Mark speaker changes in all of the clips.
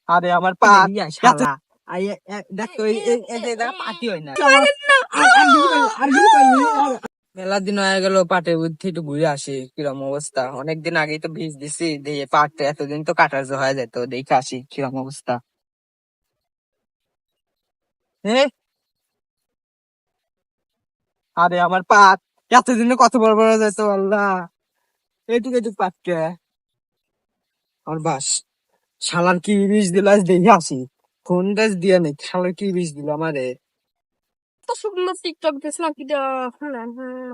Speaker 1: আরে আমার পা
Speaker 2: ইয়া শালা আই দেখো এই পার্টি হয় না মেলা দিন হয়ে গেল পাটের বুদ্ধি একটু ঘুরে আসি কিরম অবস্থা অনেকদিন আগেই তো বীজ দিছি দিয়ে পাটটা এতদিন তো কাটার হয়ে যেত দেখে আসি কিরম অবস্থা
Speaker 1: আরে আমার পা এতদিনে কত বড় বড় যেত আল্লাহ। এইটুকু এইটুকু পাটকে আমার বাস শালার কি বিষ দিল আজ দেখে আসি। ফোন টাচ দিয়ে নেই শালার কি বিষ দিল আমারে।
Speaker 3: তো শুকনো টিকটক দেখছিলাম কি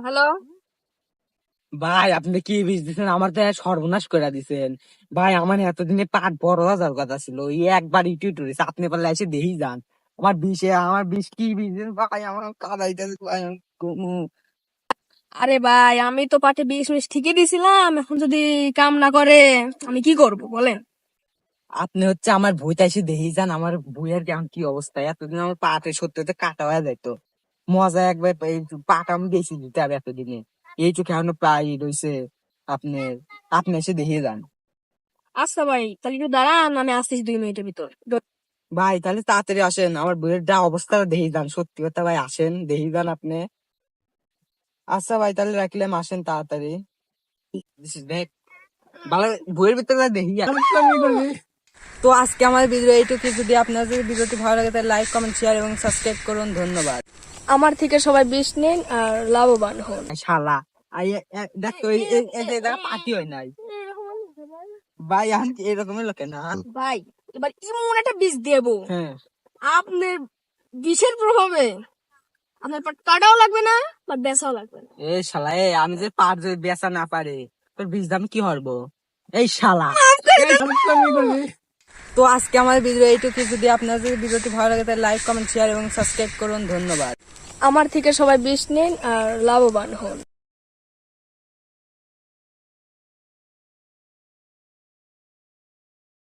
Speaker 3: হ্যালো
Speaker 2: ভাই আপনি কি বীজ দিচ্ছেন আমার তো সর্বনাশ করে দিছেন ভাই আমার এতদিনে পাট বড় হাজার কথা ছিল এই একবার ইউটিউব টুরিস আপনি পারলে এসে দেখি যান আমার বিষ কি বীজ দিন ভাই আমার কাদাইতেছে ভাই আমি ঘুমু।
Speaker 3: আরে ভাই আমি তো পাটে 20 মিনিট ঠিকই দিছিলাম, এখন যদি কাম না করে আমি কি করব বলেন?
Speaker 2: আপনি হচ্ছে আমার বইটা এসে দেখি যান আমার বইয়ের কেমন কি অবস্থা এতদিন আমার পাটে সত্যি সত্যি কাটা হয়ে যাইতো মজা একবার পাটা আমি বেশি দিতে হবে এতদিনে এই চোখে এখনো প্রায় রয়েছে আপনি আপনি এসে দেখিয়ে যান।
Speaker 3: আচ্ছা ভাই, তাহলে একটু দাঁড়ান, আমি আসতেছি 2 মিনিটের ভিতর।
Speaker 2: ভাই তাহলে তাড়াতাড়ি আসেন আমার বইয়ের যা অবস্থা দেখি যান সত্যি কথা ভাই আসেন দেখি যান আপনি। আচ্ছা ভাই তাহলে রাখলাম আসেন তাড়াতাড়ি দেখ ভালো বইয়ের ভিতরে দেখি যান। তো আজকে আমার ভিডিও এইটুকু যদি আপনার যদি ভিডিওটি ভালো লাগে তাহলে লাইক কমেন্ট শেয়ার এবং সাবস্ক্রাইব করুন ধন্যবাদ।
Speaker 3: আমার থেকে সবাই 20 নিন আর লাভবান হন।
Speaker 2: শালা দেখো পার্টি হয় নাই ভাই এখন এরকমই লোকে না।
Speaker 3: ভাই এবার এমন একটা বীজ দেবো
Speaker 2: হ্যাঁ
Speaker 3: আপনার বিষের প্রভাবে আপনার পাট কাটাও লাগবে না বা বেচাও লাগবে না।
Speaker 2: এই শালা আমি যে পাট যদি বেচা না পারে তোর বীজ দাম কি হরবো এই শালা। তো আজকে আমার ভিডিও এইটুকু যদি আপনার যদি ভিডিওটি ভালো লাগে তাহলে লাইক কমেন্ট শেয়ার এবং সাবস্ক্রাইব করুন ধন্যবাদ।
Speaker 3: আমার থেকে সবাই 20 নিন আর লাভবান হন।